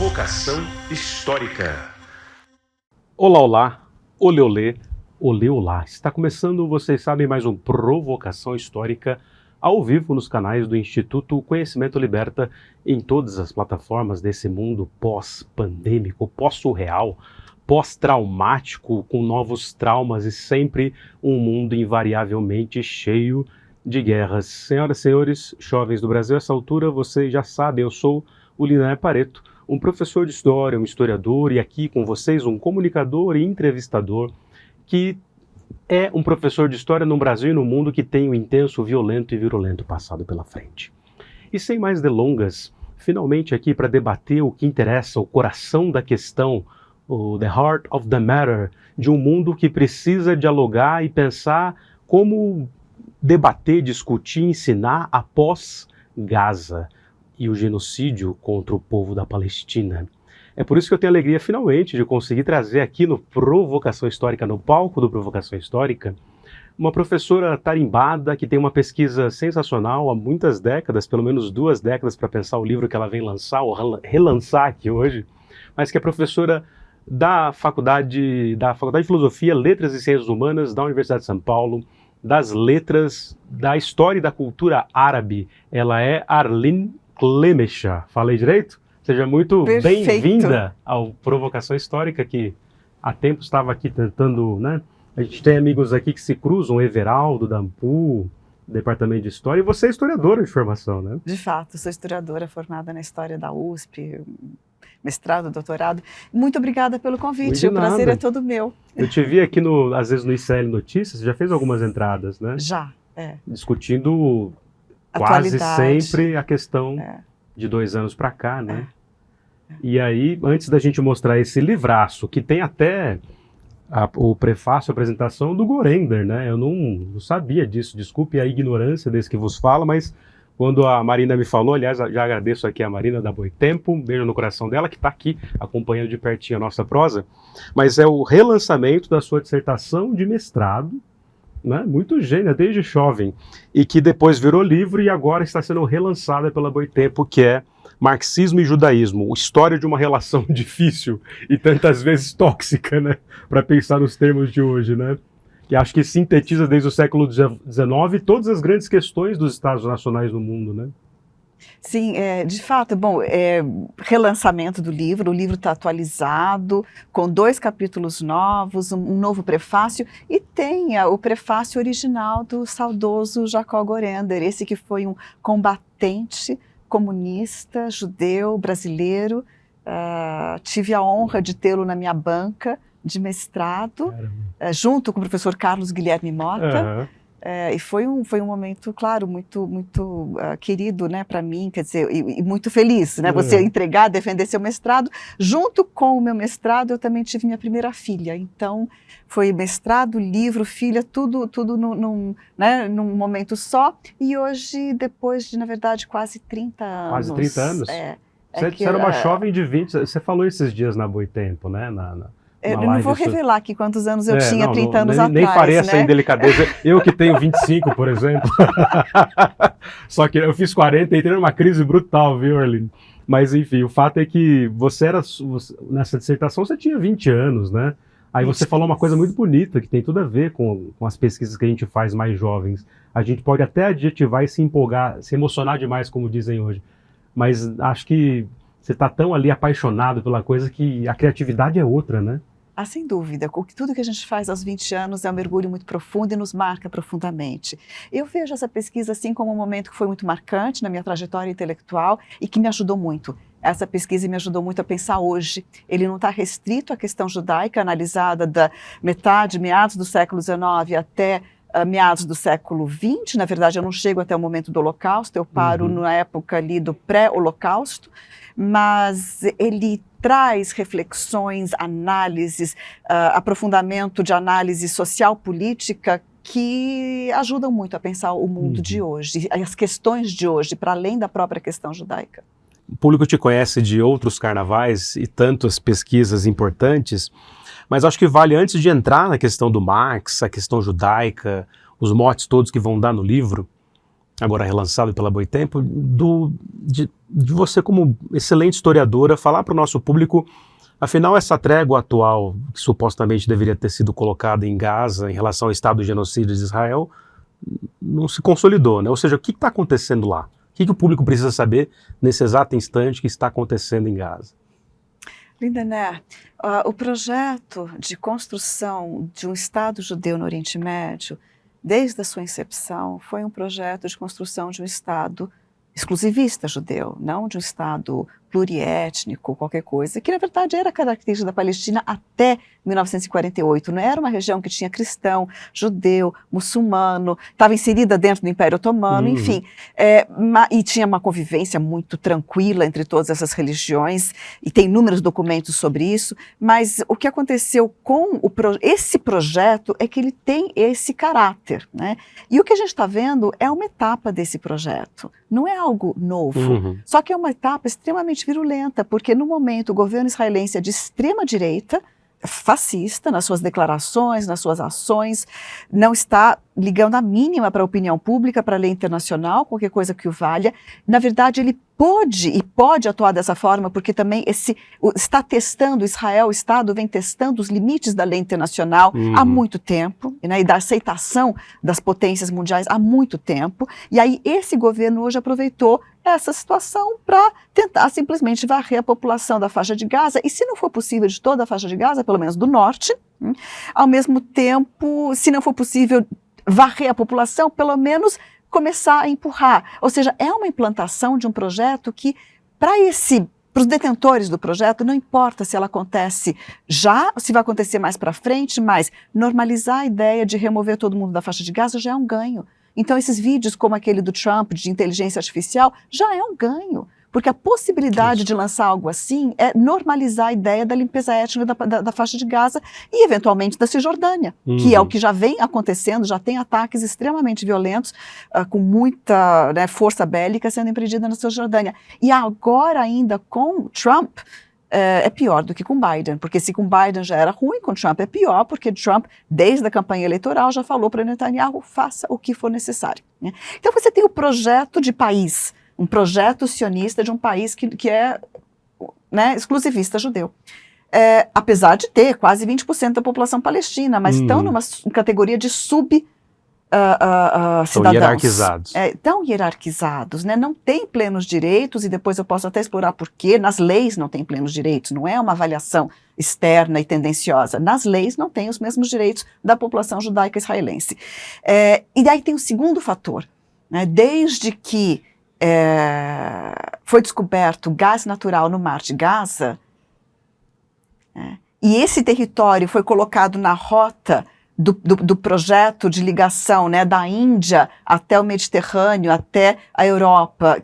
Provocação Histórica. Olá, olá, olê, olê, olê, olá. Está começando, vocês sabem, mais um Provocação Histórica ao vivo nos canais do Instituto Conhecimento Liberta em todas as plataformas desse mundo pós-pandêmico, pós-surreal, pós-traumático, com novos traumas e sempre um mundo invariavelmente cheio de guerras. Senhoras e senhores, jovens do Brasil, a essa altura vocês já sabem, eu sou o Linaé Pareto, um professor de história, um historiador e aqui com vocês um comunicador e entrevistador que é um professor de história no Brasil e no mundo que tem um intenso, violento e virulento passado pela frente. E sem mais delongas, finalmente aqui para debater o que interessa, o coração da questão, o The Heart of the Matter, de um mundo que precisa dialogar e pensar como debater, discutir, ensinar após Gaza e o genocídio contra o povo da Palestina. É por isso que eu tenho a alegria, finalmente, de conseguir trazer aqui no Provocação Histórica, no palco do Provocação Histórica, uma professora tarimbada que tem uma pesquisa sensacional há muitas décadas, pelo menos 2 décadas para pensar o livro que ela vem lançar, ou relançar aqui hoje, mas que é professora da Faculdade de Filosofia, Letras e Ciências Humanas da Universidade de São Paulo, das letras, da história e da cultura árabe. Ela é Arline Clemecha. Falei direito? Seja muito bem-vinda ao Provocação Histórica, que há tempo estava aqui tentando, né? A gente tem amigos aqui que se cruzam, Everaldo, Dampu, Departamento de História, e você é historiadora de formação, né? De fato, sou historiadora formada na História da USP, mestrado, doutorado. Muito obrigada pelo convite, o prazer é todo meu. Eu te vi aqui, às vezes, no ICL Notícias, você já fez algumas entradas, né? Já, é. Discutindo quase sempre a questão de 2 anos para cá, né? E aí, antes da gente mostrar esse livraço, que tem até o prefácio, a apresentação do Gorender, né? Eu não sabia disso, desculpe a ignorância desse que vos fala, mas quando a Marina me falou, aliás, já agradeço aqui a Marina da Boitempo, um beijo no coração dela, que está aqui acompanhando de pertinho a nossa prosa, mas é o relançamento da sua dissertação de mestrado, né? Muito gênia, desde jovem, e que depois virou livro e agora está sendo relançada pela Boitempo, que é Marxismo e Judaísmo, história de uma relação difícil e tantas vezes tóxica, né? Para pensar nos termos de hoje, né? Que acho que sintetiza desde o século XIX todas as grandes questões dos Estados nacionais no mundo, né? Sim, de fato, bom, relançamento do livro, o livro está atualizado, com 2 capítulos novos, um novo prefácio, e tem o prefácio original do saudoso Jacob Gorender, esse que foi um combatente comunista, judeu, brasileiro. Tive a honra de tê-lo na minha banca de mestrado, junto com o professor Carlos Guilherme Mota. E foi um momento, claro, muito querido, né, para mim, quer dizer, e muito feliz, né, você entregar, defender seu mestrado. Junto com o meu mestrado, eu também tive minha primeira filha, então foi mestrado, livro, filha, tudo né, num momento só. E hoje, depois de, na verdade, quase 30 anos... Quase 30 anos? Você era uma jovem de 20, você falou esses dias na Boitempo, né, eu não vou revelar aqui quantos anos eu tinha 30 anos atrás, nem farei essa né? indelicadeza. Eu que tenho 25, por exemplo. Só que eu fiz 40 e entrei numa crise brutal, viu, Arline? Mas, enfim, o fato é que nessa dissertação você tinha 20 anos, né? Aí você falou uma coisa muito bonita, que tem tudo a ver com as pesquisas que a gente faz mais jovens. A gente pode até adjetivar e se empolgar, se emocionar demais, como dizem hoje. Mas acho que você está tão ali apaixonado pela coisa que a criatividade é outra, né? Sem dúvida, tudo que a gente faz aos 20 anos é um mergulho muito profundo e nos marca profundamente. Eu vejo essa pesquisa assim como um momento que foi muito marcante na minha trajetória intelectual e que me ajudou muito. Essa pesquisa me ajudou muito a pensar hoje. Ele não está restrito à questão judaica, analisada da meados do século XIX até meados do século XX. Na verdade, eu não chego até o momento do Holocausto, eu paro na época ali do pré-Holocausto, mas ele traz reflexões, análises, aprofundamento de análise social-política que ajudam muito a pensar o mundo de hoje, as questões de hoje, para além da própria questão judaica. O público te conhece de outros carnavais e tantas pesquisas importantes, mas acho que vale, antes de entrar na questão do Marx, a questão judaica, os motes todos que vão dar no livro, agora relançado pela Boitempo, de você como excelente historiadora, falar para o nosso público, afinal essa trégua atual, que supostamente deveria ter sido colocada em Gaza em relação ao estado de genocídio de Israel, não se consolidou, né? Ou seja, o que está acontecendo lá? O que o público precisa saber nesse exato instante que está acontecendo em Gaza? Lindener, o projeto de construção de um Estado judeu no Oriente Médio, desde a sua incepção, foi um projeto de construção de um Estado exclusivista judeu, não de um Estado pluriétnico, qualquer coisa, que na verdade era característica da Palestina até 1948. Não era uma região que tinha cristão, judeu, muçulmano, estava inserida dentro do Império Otomano, enfim, e tinha uma convivência muito tranquila entre todas essas religiões, e tem inúmeros documentos sobre isso, mas o que aconteceu com esse projeto é que ele tem esse caráter, né? E o que a gente está vendo é uma etapa desse projeto, não é algo novo, só que é uma etapa extremamente virulenta, porque no momento o governo israelense é de extrema direita, fascista nas suas declarações, nas suas ações, não está ligando a mínima para a opinião pública, para a lei internacional, qualquer coisa que o valha. Na verdade, ele pode atuar dessa forma, porque também está testando, Israel, o Estado vem testando os limites da lei internacional há muito tempo, né, e da aceitação das potências mundiais há muito tempo, e aí esse governo hoje aproveitou essa situação para tentar simplesmente varrer a população da faixa de Gaza, e se não for possível de toda a faixa de Gaza, pelo menos do norte, ao mesmo tempo, se não for possível varrer a população, pelo menos começar a empurrar. Ou seja, é uma implantação de um projeto que, para os detentores do projeto, não importa se ela acontece já, ou se vai acontecer mais para frente, mas normalizar a ideia de remover todo mundo da faixa de Gaza já é um ganho. Então, esses vídeos como aquele do Trump de inteligência artificial já é um ganho, porque a possibilidade de lançar algo assim é normalizar a ideia da limpeza étnica da faixa de Gaza e, eventualmente, da Cisjordânia, que é o que já vem acontecendo, já tem ataques extremamente violentos, com muita, né, força bélica sendo empreendida na Cisjordânia. E agora, ainda com Trump, é pior do que com Biden, porque se com Biden já era ruim, com Trump é pior, porque Trump, desde a campanha eleitoral, já falou para Netanyahu, faça o que for necessário, né? Então você tem o projeto de país, um projeto sionista de um país que é, né, exclusivista judeu. Apesar de ter quase 20% da população palestina, mas estão numa categoria de cidadãos. Estão hierarquizados. Tão hierarquizados, né? Não têm plenos direitos, e depois eu posso até explorar por quê. Nas leis não têm plenos direitos, não é uma avaliação externa e tendenciosa. Nas leis não têm os mesmos direitos da população judaica israelense. E daí tem o segundo fator, né? Desde que foi descoberto gás natural no Mar de Gaza, e esse território foi colocado na rota do projeto de ligação, né, da Índia até o Mediterrâneo, até a Europa,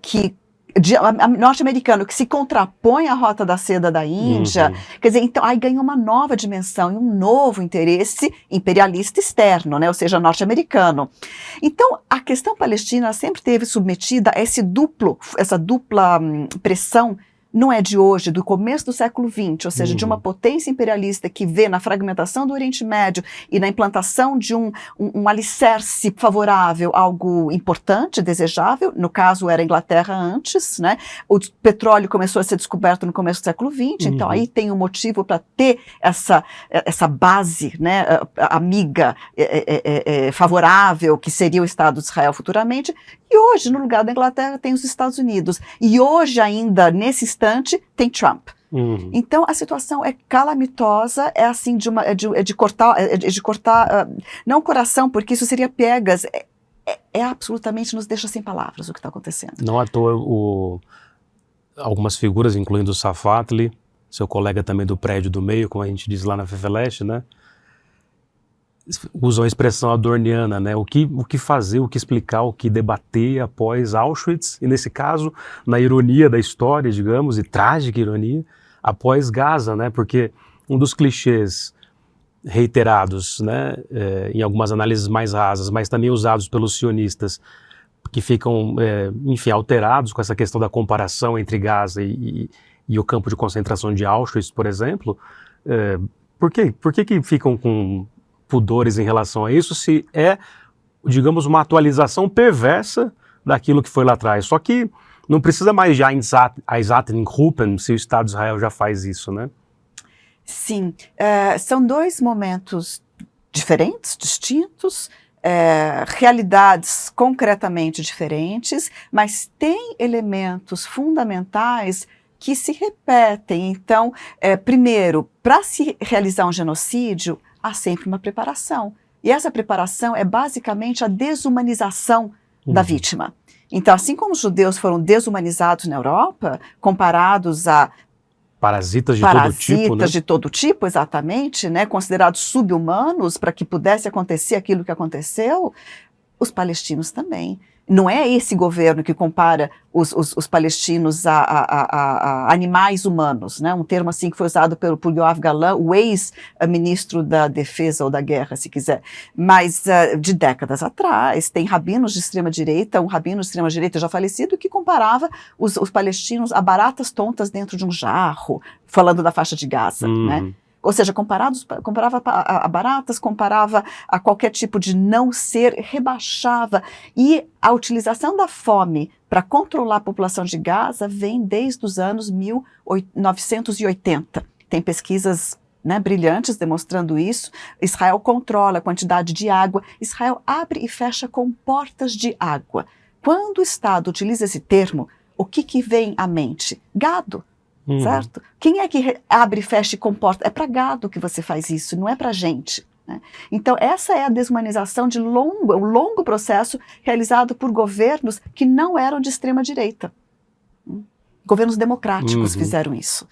norte-americano, que se contrapõe à rota da seda da Índia, quer dizer, então aí ganha uma nova dimensão e um novo interesse imperialista externo, né, ou seja, norte-americano. Então, a questão palestina sempre esteve submetida a essa dupla pressão. Não é de hoje, do começo do século XX, ou seja, de uma potência imperialista que vê na fragmentação do Oriente Médio e na implantação de um alicerce favorável, algo importante, desejável. No caso, era a Inglaterra antes, né? O petróleo começou a ser descoberto no começo do século XX, então aí tem um motivo para ter essa base, né, amiga, favorável, que seria o Estado de Israel futuramente. E hoje, no lugar da Inglaterra, tem os Estados Unidos. E hoje, ainda, nesse instante, tem Trump. Então, a situação é calamitosa, é assim, de cortar, não o coração, porque isso seria piegas, absolutamente nos deixa sem palavras o que está acontecendo. Não à toa, algumas figuras, incluindo o Safatli, seu colega também do prédio do meio, como a gente diz lá na FEFELESH, né? Usam a expressão adorniana, né? O que fazer, o que explicar, o que debater após Auschwitz, e nesse caso, na ironia da história, digamos, e trágica ironia, após Gaza, né? Porque um dos clichês reiterados, né, em algumas análises mais rasas, mas também usados pelos sionistas, que ficam, enfim, alterados com essa questão da comparação entre Gaza e o campo de concentração de Auschwitz, por exemplo, por que ficam com pudores em relação a isso, se é, digamos, uma atualização perversa daquilo que foi lá atrás. Só que não precisa mais de Einsatzgruppen se o Estado de Israel já faz isso, né? Sim, são dois momentos diferentes, distintos, realidades concretamente diferentes, mas tem elementos fundamentais que se repetem. Então, primeiro, para se realizar um genocídio, há sempre uma preparação. E essa preparação é basicamente a desumanização da vítima. Então, assim como os judeus foram desumanizados na Europa, comparados a parasitas de todo tipo, exatamente, né, considerados sub-humanos para que pudesse acontecer aquilo que aconteceu, os palestinos também. Não é esse governo que compara os palestinos a animais humanos, né? Um termo assim que foi usado por Yoav Galan, o ex-ministro da Defesa ou da Guerra, se quiser, mas de décadas atrás. Tem rabinos de extrema-direita, um rabino de extrema-direita já falecido, que comparava os palestinos a baratas tontas dentro de um jarro, falando da faixa de Gaza, né? Ou seja, comparava a baratas, comparava a qualquer tipo de não ser, rebaixava. E a utilização da fome para controlar a população de Gaza vem desde os anos 1980. Tem pesquisas, né, brilhantes demonstrando isso. Israel controla a quantidade de água. Israel abre e fecha com portas de água. Quando o Estado utiliza esse termo, o que vem à mente? Gado. Certo? Quem é que abre, fecha e comporta? É para gado que você faz isso, não é para gente. Né? Então, essa é a desumanização de um longo processo realizado por governos que não eram de extrema-direita. Governos democráticos fizeram isso.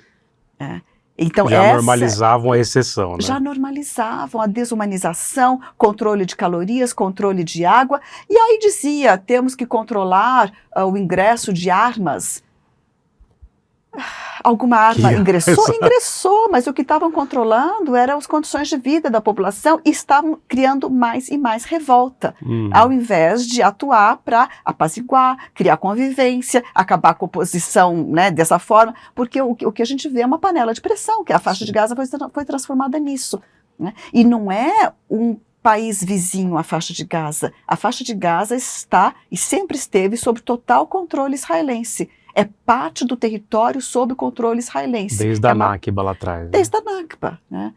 Então, já normalizavam a exceção, né? Já normalizavam a desumanização, controle de calorias, controle de água. E aí dizia, temos que controlar o ingresso de armas. Alguma arma ingressou, mas o que estavam controlando eram as condições de vida da população e estavam criando mais e mais revolta, ao invés de atuar para apaziguar, criar convivência, acabar com a oposição, né, dessa forma, porque o que a gente vê é uma panela de pressão, que a faixa de Gaza foi transformada nisso. Né? E não é um país vizinho à faixa de Gaza. A faixa de Gaza está e sempre esteve sob total controle israelense. É parte do território sob controle israelense. Desde a Nakba lá atrás. Né? Desde a Nakba. Né?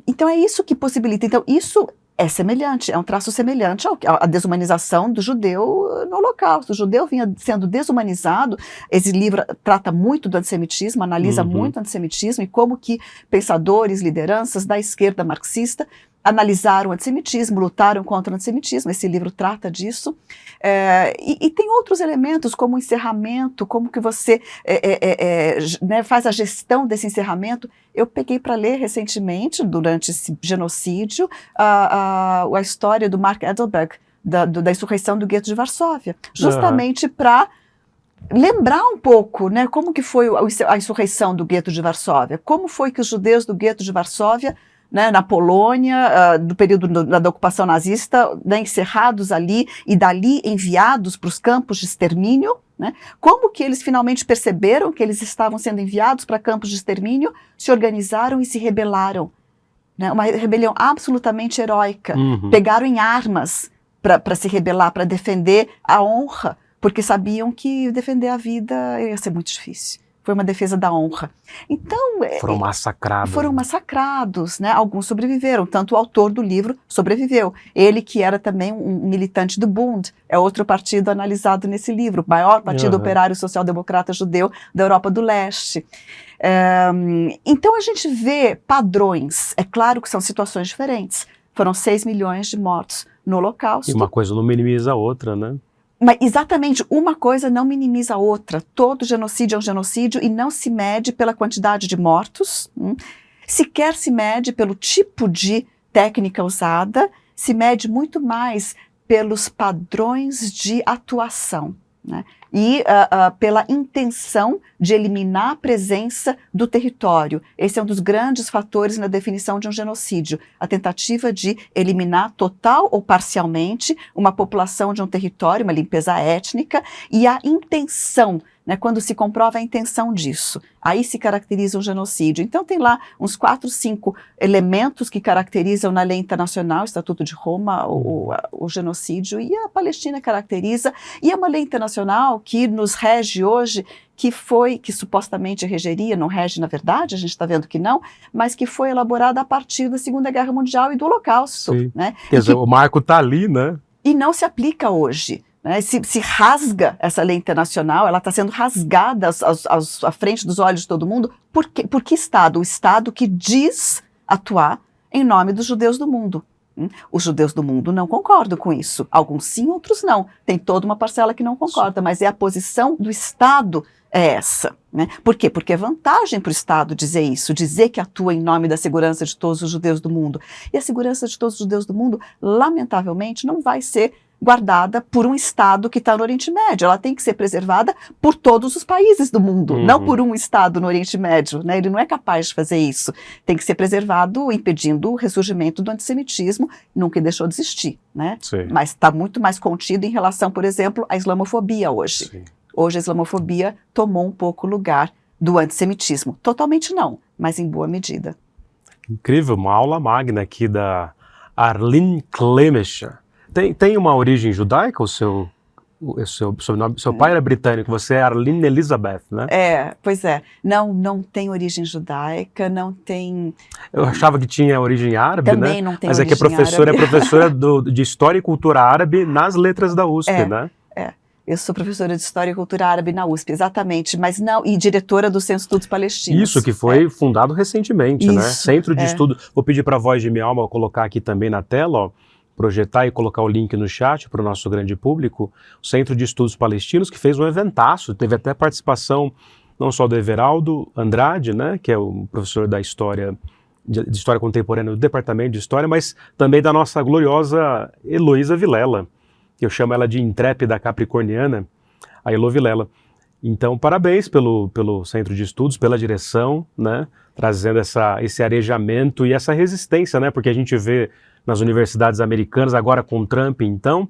Então é isso que possibilita. Então isso é semelhante, é um traço semelhante à desumanização do judeu no Holocausto. O judeu vinha sendo desumanizado. Esse livro trata muito do antissemitismo, analisa muito o antissemitismo e como que pensadores, lideranças da esquerda marxista analisaram o antissemitismo, lutaram contra o antissemitismo. Esse livro trata disso. E tem outros elementos, como o encerramento, como que você né, faz a gestão desse encerramento. Eu peguei para ler recentemente, durante esse genocídio, a história do Mark Edelberg, da insurreição do gueto de Varsóvia, justamente para lembrar um pouco, né, como que foi a insurreição do gueto de Varsóvia, como foi que os judeus do gueto de Varsóvia, né, na Polônia, do período da ocupação nazista, né, encerrados ali e dali enviados para os campos de extermínio, né, como que eles finalmente perceberam que eles estavam sendo enviados para campos de extermínio, se organizaram e se rebelaram. Né, uma rebelião absolutamente heróica. Pegaram em armas para se rebelar, para defender a honra, porque sabiam que defender a vida ia ser muito difícil. Foi uma defesa da honra. Então, foram massacrados. Foram massacrados, né? Alguns sobreviveram, tanto o autor do livro sobreviveu. Ele, que era também um militante do Bund, é outro partido analisado nesse livro, o maior partido operário social-democrata judeu da Europa do Leste. Então a gente vê padrões. É claro que são situações diferentes. Foram 6 milhões de mortos no Holocausto. E uma coisa não minimiza a outra, né? Mas exatamente, uma coisa não minimiza a outra. Todo genocídio é um genocídio e não se mede pela quantidade de mortos, sequer se mede pelo tipo de técnica usada, se mede muito mais pelos padrões de atuação, né? E pela intenção de eliminar a presença do território. Esse é um dos grandes fatores na definição de um genocídio, a tentativa de eliminar total ou parcialmente uma população de um território, uma limpeza étnica, e a intenção né, quando se comprova a intenção disso. Aí se caracteriza um genocídio. Então tem lá uns 4, 5 elementos que caracterizam na lei internacional, Estatuto de Roma, o genocídio, e a Palestina caracteriza, e é uma lei internacional que nos rege hoje, que supostamente regeria, não rege na verdade, a gente está vendo que não, mas que foi elaborada a partir da Segunda Guerra Mundial e do Holocausto. Né? Quer dizer, o marco está ali, né? E não se aplica hoje. Né? Se rasga essa lei internacional, ela está sendo rasgada à frente dos olhos de todo mundo. Por que Estado? O Estado que diz atuar em nome dos judeus do mundo. Os judeus do mundo não concordam com isso. Alguns sim, outros não. Tem toda uma parcela que não concorda, mas é a posição do Estado é essa. Né? Por quê? Porque é vantagem para o Estado dizer isso, dizer que atua em nome da segurança de todos os judeus do mundo. E a segurança de todos os judeus do mundo, lamentavelmente, não vai ser guardada por um Estado que está no Oriente Médio. Ela tem que ser preservada por todos os países do mundo, não por um Estado no Oriente Médio. Né? Ele não é capaz de fazer isso. Tem que ser preservado impedindo o ressurgimento do antissemitismo, nunca deixou de existir. Né? Mas está muito mais contido em relação, por exemplo, à islamofobia hoje. Sim. Hoje a islamofobia tomou um pouco o lugar do antissemitismo. Totalmente não, mas em boa medida. Incrível, uma aula magna aqui da Arlene Clemescher. Tem uma origem judaica, o seu sobrenome? Seu pai era britânico, você é Arlene Elizabeth, né? Pois é. Não tem origem judaica, não tem... Eu achava que tinha origem árabe, também né? Não tem mas origem é que a professora árabe. é professora de História e Cultura Árabe nas letras da USP, né? Eu sou professora de História e Cultura Árabe na USP, exatamente, mas não, e diretora do Centro de Estudos Palestinos. Isso, que foi fundado recentemente, né? Centro de Estudo. Vou pedir para a Voz de Minha Alma colocar aqui também na tela, ó, projetar e colocar o link no chat para o nosso grande público. O Centro de Estudos Palestinos, que fez um eventaço, teve até participação não só do Everaldo Andrade, né, que é o professor da História, de História Contemporânea do Departamento de História, mas também da nossa gloriosa Heloísa Vilela. Eu chamo ela de intrépida capricorniana, a Elo Vilela. Então, parabéns pelo Centro de Estudos, pela direção, né, trazendo esse arejamento e essa resistência, né, porque a gente vê nas universidades americanas, agora com Trump, então,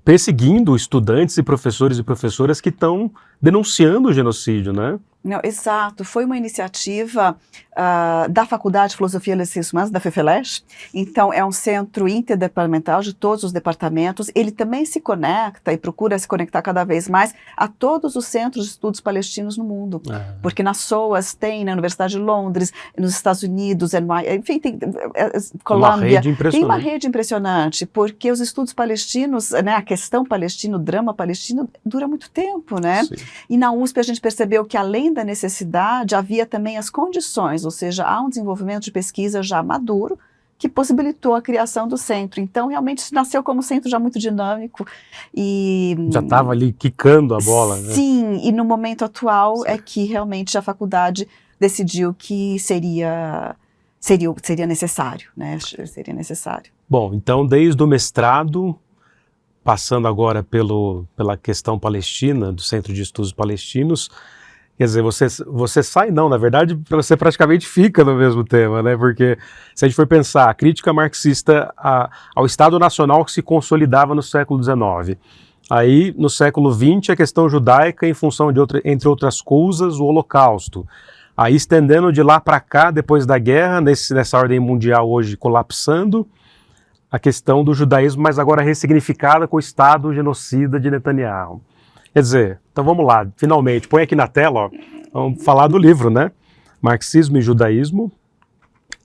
perseguindo estudantes e professoras que estão denunciando o genocídio, né? Não, exato, foi uma iniciativa da Faculdade de Filosofia e Ciências Humanas, da FEFELESH. Então é um centro interdepartamental de todos os departamentos. Ele também se conecta e procura se conectar cada vez mais a todos os centros de estudos palestinos no mundo. Porque na SOAS tem, na Universidade de Londres, nos Estados Unidos, enfim, tem Colômbia. Tem uma rede impressionante, porque os estudos palestinos, né, a questão palestina, o drama palestino, dura muito tempo, né? Sim. E na USP a gente percebeu que além da necessidade, havia também as condições, ou seja, há um desenvolvimento de pesquisa já maduro que possibilitou a criação do centro. Então, realmente, nasceu como centro já muito dinâmico. E já estava ali quicando a bola, né? Sim, e no momento atual é que realmente a faculdade decidiu que seria necessário, né? Seria necessário. Bom, então, desde o mestrado, passando agora pela questão palestina, do Centro de Estudos Palestinos, quer dizer, você sai, não, na verdade, você praticamente fica no mesmo tema, né? Porque se a gente for pensar, a crítica marxista ao Estado Nacional que se consolidava no século XIX. Aí, no século XX, a questão judaica em função entre outras coisas, o Holocausto. Aí, estendendo de lá para cá, depois da guerra, nessa ordem mundial hoje colapsando, a questão do judaísmo, mas agora ressignificada com o Estado genocida de Netanyahu. Quer dizer, então vamos lá, finalmente, põe aqui na tela, ó, vamos falar do livro, né? Marxismo e Judaísmo,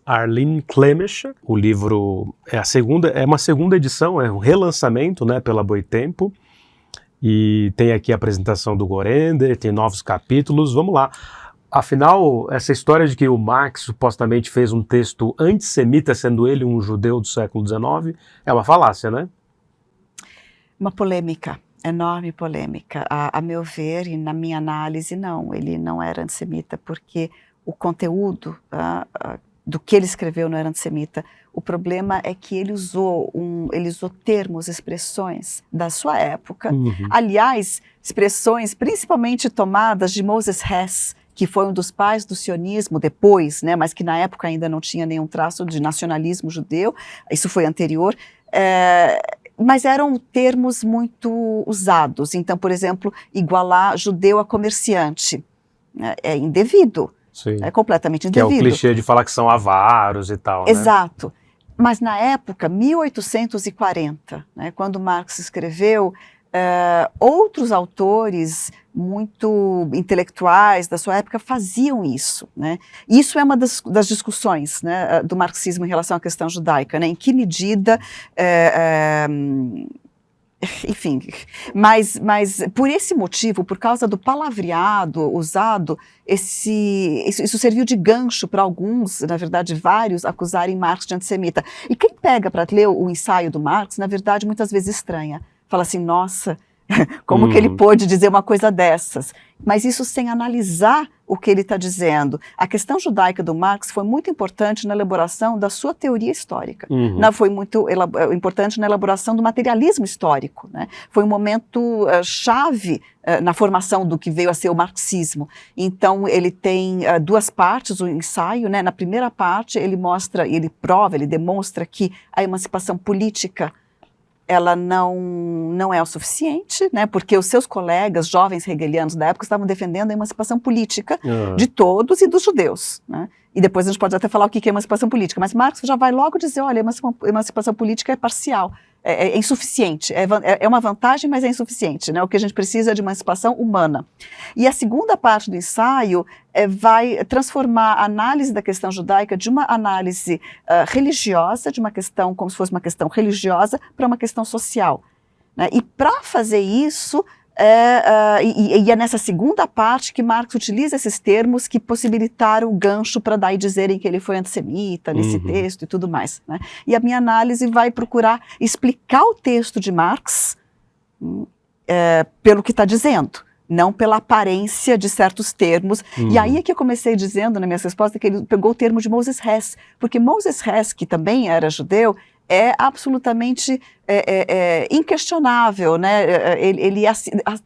Arlene Clemescher. O livro é uma segunda edição, é um relançamento, né, pela Boitempo, e tem aqui a apresentação do Gorender, tem novos capítulos, vamos lá. Afinal, essa história de que o Marx supostamente fez um texto antissemita, sendo ele um judeu do século XIX, é uma falácia, né? Uma polêmica. Enorme polêmica. A meu ver, e na minha análise, não, ele não era antissemita, porque o conteúdo do que ele escreveu não era antissemita. O problema é que ele usou termos, expressões da sua época, aliás, expressões principalmente tomadas de Moses Hess, que foi um dos pais do sionismo depois, né, mas que na época ainda não tinha nenhum traço de nacionalismo judeu, isso foi anterior. mas eram termos muito usados. Então, por exemplo, igualar judeu a comerciante, né, é indevido, Sim. é completamente Que é indevido. o clichê de falar que são avaros e tal, né? Exato. Mas na época, 1840, né, quando Marx escreveu, outros autores muito intelectuais da sua época faziam isso, né? Isso é uma das discussões, né, do marxismo em relação à questão judaica, né? Em que medida, enfim, mas por esse motivo, por causa do palavreado usado, isso serviu de gancho para alguns, na verdade vários, acusarem Marx de antissemita. E quem pega para ler o ensaio do Marx, na verdade, muitas vezes estranha. Fala assim, nossa, como que ele pôde dizer uma coisa dessas? Mas isso sem analisar o que ele está dizendo. A questão judaica do Marx foi muito importante na elaboração da sua teoria histórica. Foi muito importante na elaboração do materialismo histórico, né? Foi um momento chave na formação do que veio a ser o marxismo. Então, ele tem duas partes, o ensaio, né? Na primeira parte, ele mostra, ele prova, ele demonstra que a emancipação política ela não é o suficiente, né? Porque os seus colegas, jovens hegelianos da época, estavam defendendo a emancipação política de todos e dos judeus, né? E depois a gente pode até falar o que é emancipação política, mas Marx já vai logo dizer, olha, a emancipação política é parcial, é insuficiente, é uma vantagem, mas é insuficiente, né? O que a gente precisa é de emancipação humana. E a segunda parte do ensaio vai transformar a análise da questão judaica de uma análise religiosa, de uma questão, como se fosse uma questão religiosa, para uma questão social, né? E para fazer isso, e é nessa segunda parte que Marx utiliza esses termos que possibilitaram o gancho para daí dizerem que ele foi antissemita nesse texto e tudo mais, né? E a minha análise vai procurar explicar o texto de Marx pelo que está dizendo, não pela aparência de certos termos. E aí é que eu comecei dizendo na minha resposta que ele pegou o termo de Moses Hess, porque Moses Hess, que também era judeu, é absolutamente inquestionável, né? Ele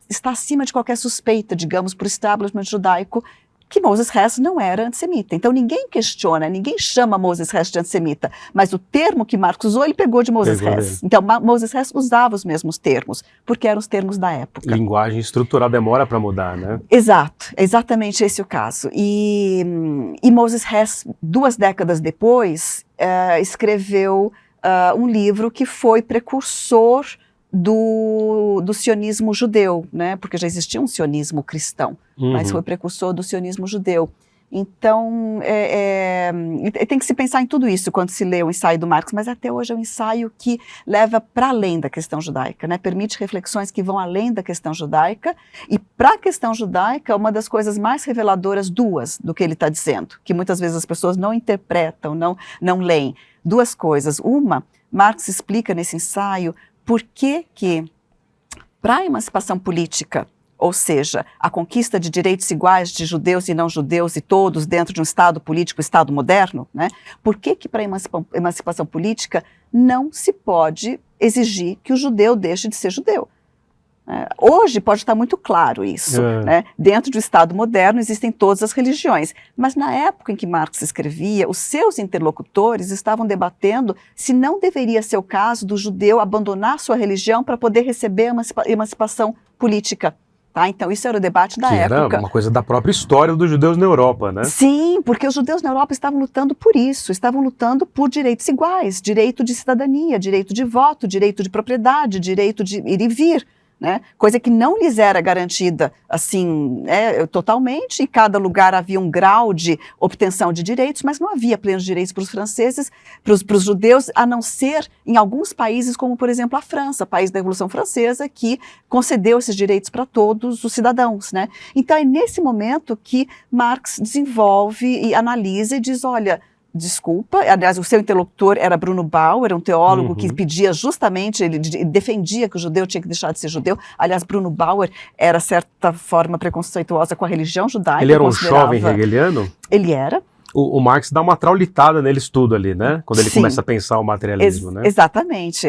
está acima de qualquer suspeita, digamos, para o establishment judaico, que Moses Hess não era antissemita. Então ninguém questiona, ninguém chama Moses Hess de antissemita, mas o termo que Marx usou, ele pegou de Moses Hess. Então Moses Hess usava os mesmos termos, porque eram os termos da época. Linguagem estrutural demora para mudar, né? Exato, exatamente esse o caso. E Moses Hess, 2 décadas depois, escreveu um livro que foi precursor do sionismo judeu, né? Porque já existia um sionismo cristão, mas foi precursor do sionismo judeu. Então, tem que se pensar em tudo isso quando se lê o ensaio do Marx, mas até hoje é um ensaio que leva para além da questão judaica, né? Permite reflexões que vão além da questão judaica, e para a questão judaica, uma das coisas mais reveladoras, do que ele está dizendo, que muitas vezes as pessoas não interpretam, não leem. 2 coisas. Uma, Marx explica nesse ensaio por que para a emancipação política, ou seja, a conquista de direitos iguais de judeus e não judeus e todos dentro de um Estado político, Estado moderno, né? Por que para a emancipação política não se pode exigir que o judeu deixe de ser judeu? Hoje pode estar muito claro isso, né? Dentro do Estado moderno existem todas as religiões, mas na época em que Marx escrevia, os seus interlocutores estavam debatendo se não deveria ser o caso do judeu abandonar sua religião para poder receber a emancipação política. Tá? Então isso era o debate da época. Era uma coisa da própria história dos judeus na Europa, né? Sim, porque os judeus na Europa estavam lutando por isso, estavam lutando por direitos iguais, direito de cidadania, direito de voto, direito de propriedade, direito de ir e vir, né? Coisa que não lhes era garantida assim, totalmente. Em cada lugar havia um grau de obtenção de direitos, mas não havia plenos direitos para os franceses, para os judeus, a não ser em alguns países, como por exemplo a França, país da Revolução Francesa, que concedeu esses direitos para todos os cidadãos, né? Então é nesse momento que Marx desenvolve e analisa e diz, olha, desculpa, aliás, o seu interlocutor era Bruno Bauer, um teólogo que pedia justamente, ele defendia que o judeu tinha que deixar de ser judeu. Aliás, Bruno Bauer era, de certa forma, preconceituosa com a religião judaica. Ele era um jovem hegeliano? Ele era. O Marx dá uma traulitada neles tudo ali, né? Quando ele começa a pensar o materialismo, né? Exatamente.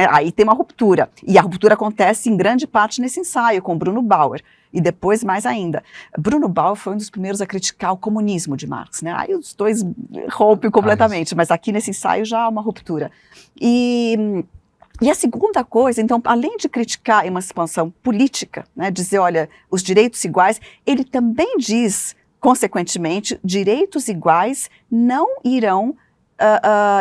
Aí tem uma ruptura. E a ruptura acontece em grande parte nesse ensaio com Bruno Bauer. E depois, mais ainda, Bruno Bauer foi um dos primeiros a criticar o comunismo de Marx, né? Aí os dois rompem completamente, mas aqui nesse ensaio já há uma ruptura. E E a segunda coisa, então, além de criticar a emancipação política, né, dizer, olha, os direitos iguais, ele também diz, consequentemente, direitos iguais não irão,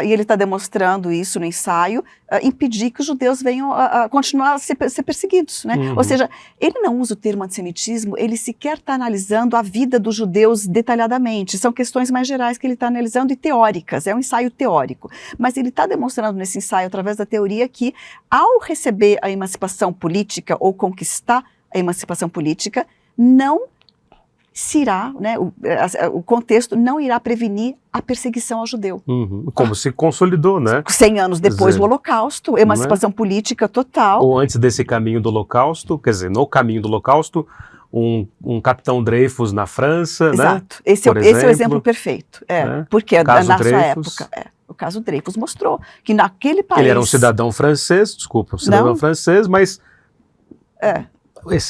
e ele está demonstrando isso no ensaio, impedir que os judeus venham a continuar a ser perseguidos, né? Ou seja, ele não usa o termo antissemitismo, ele sequer está analisando a vida dos judeus detalhadamente, são questões mais gerais que ele está analisando e teóricas, é um ensaio teórico, mas ele está demonstrando nesse ensaio, através da teoria, que ao receber a emancipação política ou conquistar a emancipação política, não se irá, né, o contexto não irá prevenir a perseguição ao judeu. Como se consolidou, né? 100 anos depois do Holocausto, emancipação política total. Ou antes desse caminho do Holocausto, quer dizer, no caminho do Holocausto, um capitão Dreyfus na França, Exato. né? Esse é o exemplo perfeito, né? Porque na sua Dreyfus. época, o caso Dreyfus mostrou que naquele país... Ele era um cidadão francês, francês, mas...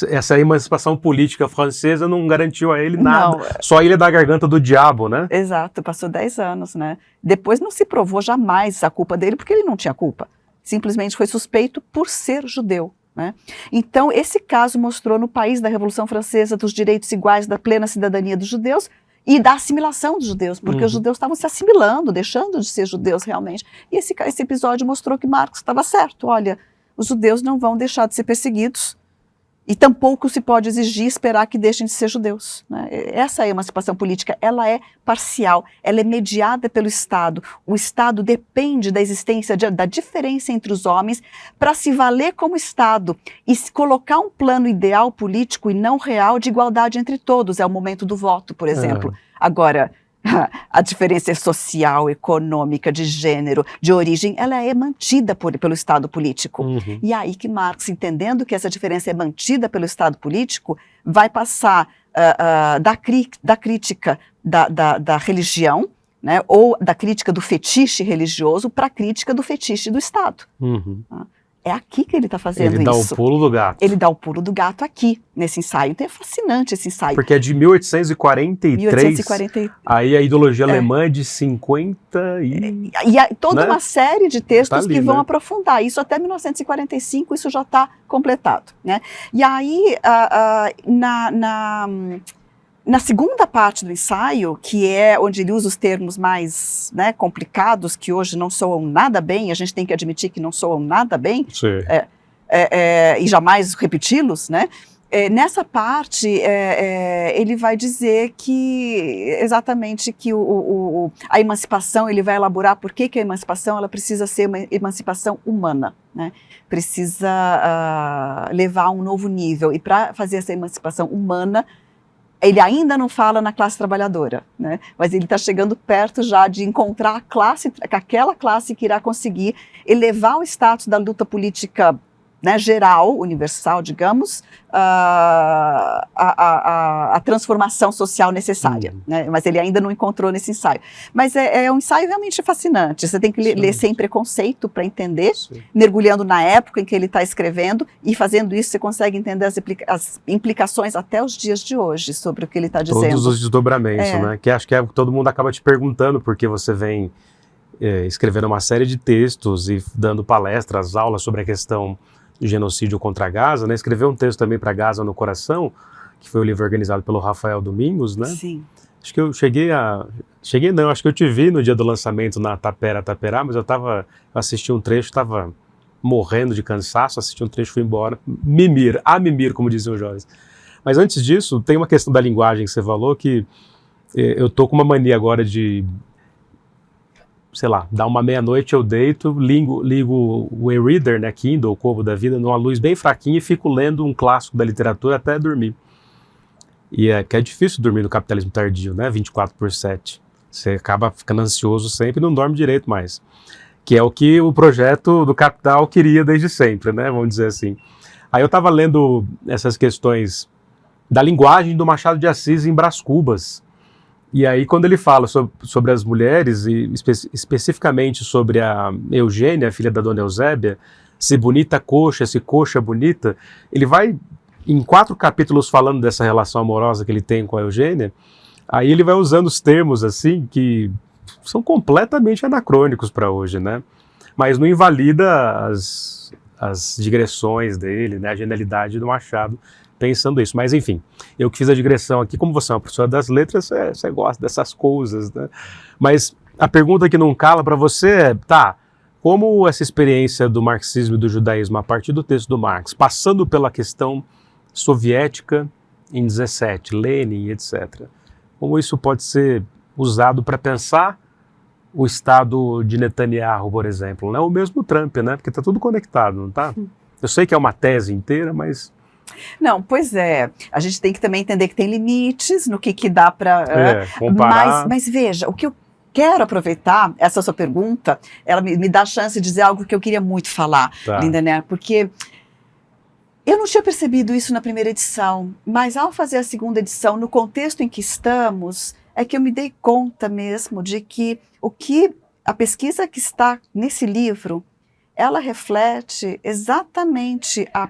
Essa emancipação política francesa não garantiu a ele nada, só a Ilha da Garganta do Diabo, né? Exato, passou 10 anos, né? Depois não se provou jamais a culpa dele, porque ele não tinha culpa. Simplesmente foi suspeito por ser judeu, né? Então, esse caso mostrou no país da Revolução Francesa dos direitos iguais, da plena cidadania dos judeus e da assimilação dos judeus, porque os judeus estavam se assimilando, deixando de ser judeus realmente. E esse episódio mostrou que Marx estava certo. Olha, os judeus não vão deixar de ser perseguidos, e tampouco se pode exigir, esperar que deixem de ser judeus, né? Essa emancipação política, ela é parcial, ela é mediada pelo Estado. O Estado depende da existência, da diferença entre os homens para se valer como Estado e se colocar um plano ideal político e não real de igualdade entre todos. É o momento do voto, por exemplo. Agora, a diferença social, econômica, de gênero, de origem, ela é mantida pelo Estado político. E aí que Marx, entendendo que essa diferença é mantida pelo Estado político, vai passar da crítica da religião, né, ou da crítica do fetiche religioso para a crítica do fetiche do Estado. É aqui que ele está fazendo isso. Ele dá o pulo do gato. Ele dá o pulo do gato aqui, nesse ensaio. Então é fascinante esse ensaio. Porque é de 1843. 1843. Aí a ideologia alemã é de 50 e... E há toda uma série de textos que vão né? aprofundar. Isso até 1945, isso já está completado, né? E aí, na segunda parte do ensaio, que é onde ele usa os termos mais, né, complicados, que hoje não soam nada bem, a gente tem que admitir que não soam nada bem, e jamais repeti-los, né? Nessa parte, ele vai dizer que, exatamente, que a emancipação, ele vai elaborar por que a emancipação ela precisa ser uma emancipação humana, né? Precisa levar a um novo nível, e para fazer essa emancipação humana, ele ainda não fala na classe trabalhadora, né? Mas ele está chegando perto já de encontrar aquela classe que irá conseguir elevar o status da luta política, né, geral, universal, digamos, a transformação social necessária, né? Mas ele ainda não encontrou nesse ensaio. Mas é um ensaio realmente fascinante, você tem que ler sem preconceito para entender, mergulhando na época em que ele está escrevendo, e fazendo isso você consegue entender as implicações até os dias de hoje sobre o que ele está dizendo. Todos os desdobramentos, né? Que acho que todo mundo acaba te perguntando, porque você vem escrevendo uma série de textos e dando palestras, aulas sobre a questão de genocídio contra Gaza, né? Escreveu um texto também para Gaza no Coração, que foi o livro organizado pelo Rafael Domingos, né? Sim. Acho que eu acho que eu te vi no dia do lançamento na Taperá, mas eu assisti um trecho, estava morrendo de cansaço, assisti um trecho e fui embora, mimir, como diziam os jovens. Mas antes disso, tem uma questão da linguagem que você falou, que eu tô com uma mania agora de, sei lá, dá uma meia-noite, eu deito, ligo o e-reader, né, Kindle, o Corvo da Vida, numa luz bem fraquinha e fico lendo um clássico da literatura até dormir. E que é difícil dormir no capitalismo tardio, né, 24/7. Você acaba ficando ansioso sempre e não dorme direito mais. Que é o que o projeto do Capital queria desde sempre, né, vamos dizer assim. Aí eu estava lendo essas questões da linguagem do Machado de Assis em Brás Cubas. E aí, quando ele fala sobre as mulheres, e especificamente sobre a Eugênia, a filha da dona Eusébia, se bonita coxa, se coxa bonita, ele vai, em 4 capítulos, falando dessa relação amorosa que ele tem com a Eugênia. Aí ele vai usando os termos, assim, que são completamente anacrônicos para hoje, né? mas não invalida as digressões dele, né, a genialidade do Machado, pensando isso. Mas enfim, eu que fiz a digressão aqui, como você é uma professora das letras, você gosta dessas coisas, né? Mas a pergunta que não cala para você é, como essa experiência do marxismo e do judaísmo a partir do texto do Marx, passando pela questão soviética em 17, Lenin, etc., como isso pode ser usado para pensar o Estado de Netanyahu, por exemplo, né? O mesmo Trump, né? Porque está tudo conectado, não está? Eu sei que é uma tese inteira, mas... Não, pois é. A gente tem que também entender que tem limites no que dá para... comparar. Mas veja, o que eu quero aproveitar, essa sua pergunta, ela me dá a chance de dizer algo que eu queria muito falar, Lindenberg, porque eu não tinha percebido isso na primeira edição, mas ao fazer a segunda edição, no contexto em que estamos, é que eu me dei conta mesmo de que a pesquisa que está nesse livro, ela reflete exatamente a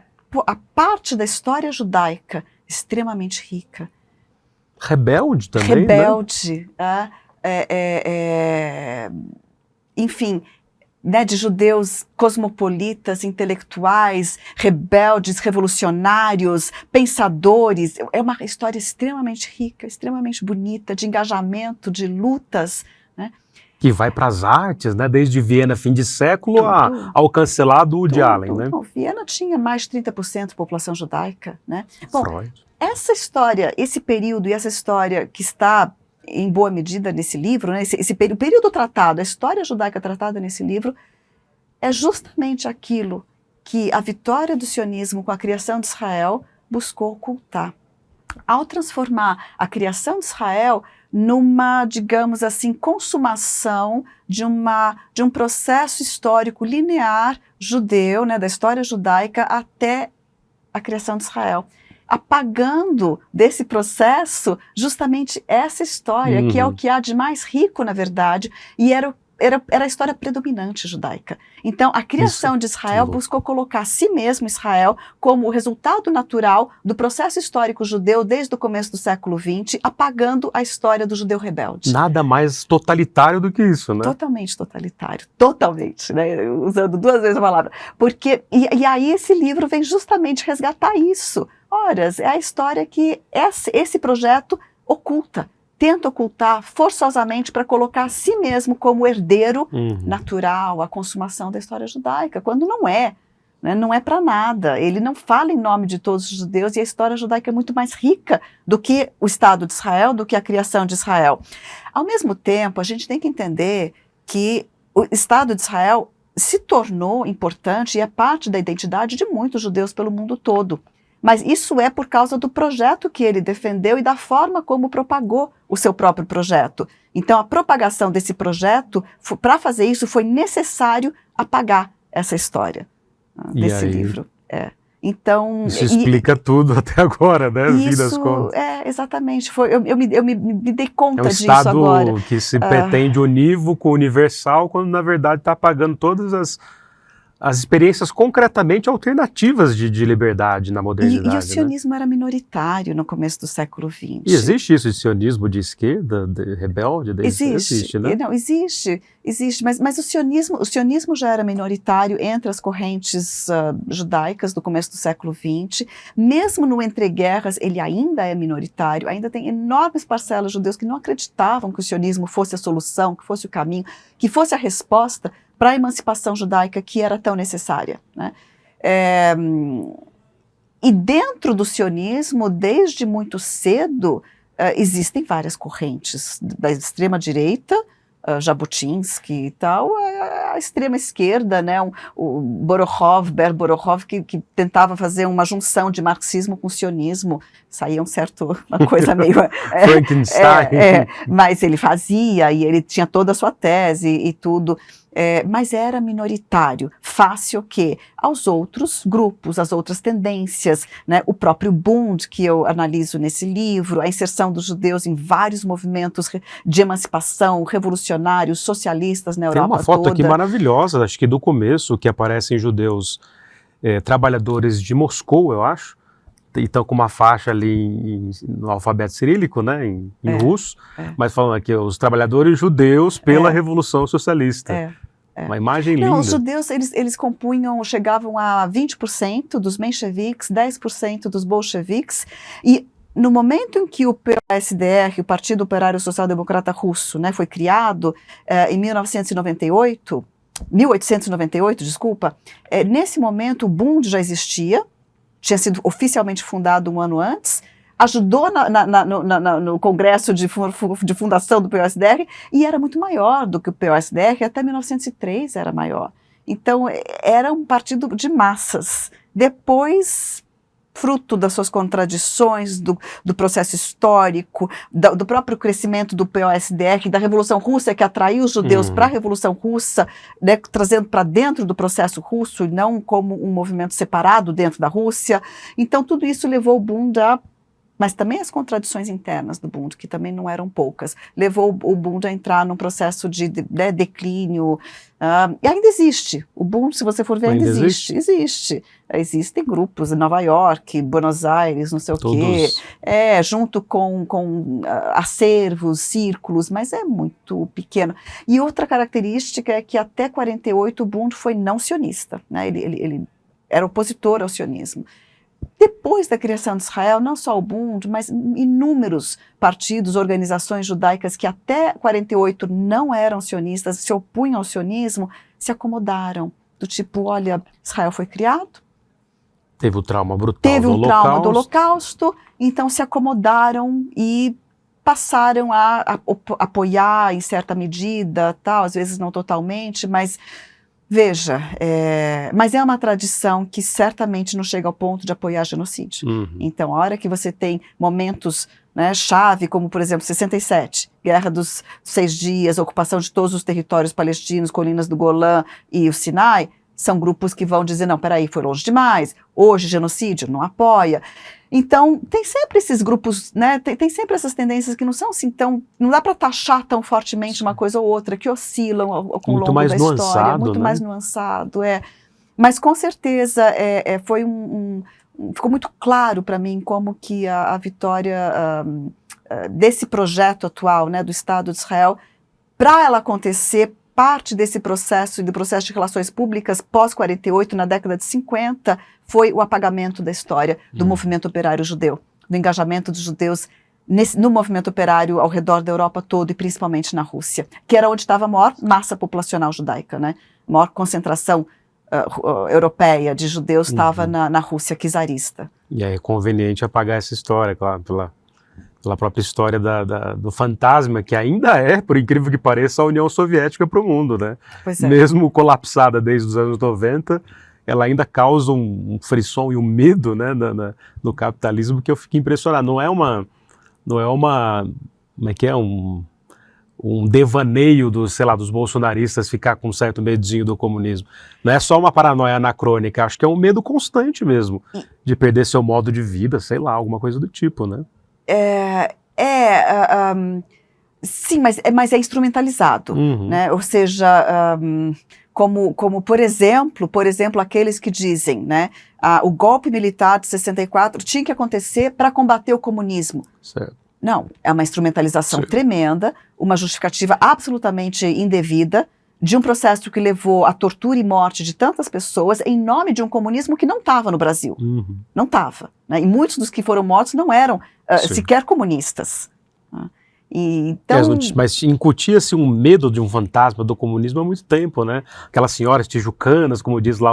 parte da história judaica extremamente rica. Rebelde também, Rebelde, né? Enfim, né, de judeus cosmopolitas, intelectuais, rebeldes, revolucionários, pensadores. É uma história extremamente rica, extremamente bonita, de engajamento, de lutas, né? Que vai para as artes, né? Desde Viena, fim de século, ao cancelado Woody Allen, né? Viena tinha mais de 30% de população judaica, né? Bom, Freud. Essa história, esse período e essa história que está em boa medida nesse livro, né? O período tratado, a história judaica tratada nesse livro, é justamente aquilo que a vitória do sionismo com a criação de Israel buscou ocultar. Ao transformar a criação de Israel numa, digamos assim, consumação de um processo histórico linear judeu, né, da história judaica até a criação de Israel, apagando desse processo justamente essa história, que é o que há de mais rico, na verdade, e era a história predominante judaica. Então, a criação de Israel buscou colocar a si mesmo, Israel, como o resultado natural do processo histórico judeu desde o começo do século XX, apagando a história do judeu rebelde. Nada mais totalitário do que isso, né? Totalmente totalitário, totalmente, né? Usando duas vezes a palavra. Porque, e aí esse livro vem justamente resgatar isso. Ora, é a história que esse projeto oculta. Tenta ocultar forçosamente para colocar a si mesmo como herdeiro natural, a consumação da história judaica, quando não é, né? Não é para nada. Ele não fala em nome de todos os judeus e a história judaica é muito mais rica do que o Estado de Israel, do que a criação de Israel. Ao mesmo tempo, a gente tem que entender que o Estado de Israel se tornou importante e é parte da identidade de muitos judeus pelo mundo todo. Mas isso é por causa do projeto que ele defendeu e da forma como propagou o seu próprio projeto. Então, a propagação desse projeto, para fazer isso, foi necessário apagar essa história desse livro. Então, isso explica tudo até agora, né? Isso, exatamente. Eu me dei conta disso É agora. um Estado que se pretende unívoco, universal, quando na verdade está apagando todas as experiências concretamente alternativas de liberdade na modernidade. E o sionismo era minoritário no começo do século XX. E existe isso de sionismo de esquerda, de rebelde? Existe, né? Não, existe, mas o sionismo já era minoritário entre as correntes judaicas do começo do século XX. Mesmo no entreguerras, ele ainda é minoritário, ainda tem enormes parcelas de judeus que não acreditavam que o sionismo fosse a solução, que fosse o caminho, que fosse a resposta para a emancipação judaica que era tão necessária, né? E dentro do sionismo, desde muito cedo, existem várias correntes, da extrema-direita, Jabotinsky e tal, a extrema-esquerda, né? O Ber Borochov, que tentava fazer uma junção de marxismo com sionismo, saía uma coisa meio... Frankenstein. Mas ele fazia, e ele tinha toda a sua tese e tudo... mas era minoritário, face o quê? Aos outros grupos, às outras tendências, né? O próprio Bund, que eu analiso nesse livro, a inserção dos judeus em vários movimentos de emancipação, revolucionários, socialistas na Europa toda. Tem uma foto aqui maravilhosa, acho que do começo, que aparecem judeus trabalhadores de Moscou, eu acho, e estão com uma faixa ali no alfabeto cirílico, né, em russo, mas falando aqui, os trabalhadores judeus pela Revolução Socialista. Uma imagem linda. Não, os judeus, eles compunham, chegavam a 20% dos mencheviques, 10% dos bolcheviques, e no momento em que o POSDR, o Partido Operário Social Democrata Russo, né, foi criado em 1898, desculpa, nesse momento o Bund já existia, tinha sido oficialmente fundado um ano antes, ajudou no congresso de fundação do POSDR e era muito maior do que o POSDR, até 1903 era maior. Então, era um partido de massas. Depois, fruto das suas contradições, do processo histórico, do próprio crescimento do POSDR, da Revolução Russa, que atraiu os judeus para a Revolução Russa, né, trazendo para dentro do processo russo, e não como um movimento separado dentro da Rússia. Então, tudo isso levou o Bund mas também as contradições internas do Bund, que também não eram poucas, levou o Bund a entrar num processo de declínio, e ainda existe. O Bund, se você for ver, ainda existe. Existem grupos em Nova York, Buenos Aires, não sei o quê, junto com acervos, círculos, mas é muito pequeno. E outra característica é que até 48 o Bund foi não sionista, né? Ele era opositor ao sionismo. Depois da criação de Israel, não só o Bund, mas inúmeros partidos, organizações judaicas que até 48 não eram sionistas, se opunham ao sionismo, se acomodaram. Do tipo, olha, Israel foi criado. Teve o trauma brutal trauma do Holocausto, então se acomodaram e passaram a apoiar em certa medida, tal, às vezes não totalmente, mas... Veja, mas é uma tradição que certamente não chega ao ponto de apoiar genocídio. Então, a hora que você tem momentos, né, chave, como por exemplo 67, Guerra dos 6 Dias, ocupação de todos os territórios palestinos, colinas do Golã e o Sinai, são grupos que vão dizer, não, peraí, foi longe demais, hoje genocídio, não apoia. Então, tem sempre esses grupos, né, tem sempre essas tendências que não são assim tão, não dá para taxar tão fortemente uma coisa ou outra, que oscilam ao longo da história, muito mais nuançado, Mas com certeza foi ficou muito claro para mim como que a vitória desse projeto atual, né, do Estado de Israel, para ela acontecer, parte desse processo e do processo de relações públicas pós-48, na década de 50, foi o apagamento da história do movimento operário judeu, do engajamento dos judeus no movimento operário ao redor da Europa toda e principalmente na Rússia, que era onde estava a maior massa populacional judaica, né? A maior concentração europeia de judeus estava na Rússia czarista. E aí é conveniente apagar essa história, claro, pela própria história do fantasma, que ainda por incrível que pareça, a União Soviética para o mundo, né? Pois é. Mesmo colapsada desde os anos 90, ela ainda causa um frisson e um medo, né, no capitalismo, que eu fico impressionado. Não é uma como é que é, um devaneio dos bolsonaristas ficar com um certo medinho do comunismo. Não é só uma paranoia anacrônica, acho que é um medo constante mesmo, de perder seu modo de vida, sei lá, alguma coisa do tipo, né? Sim, mas é instrumentalizado, né? Ou seja, como por exemplo, aqueles que dizem, né, o golpe militar de 64 tinha que acontecer para combater o comunismo. Certo. Não, é uma instrumentalização tremenda, uma justificativa absolutamente indevida, de um processo que levou à tortura e morte de tantas pessoas em nome de um comunismo que não estava no Brasil. Não estava. Né? E muitos dos que foram mortos não eram sequer comunistas. Então... Mas incutia-se um medo de um fantasma do comunismo há muito tempo, né? Aquelas senhoras tijucanas, como diz lá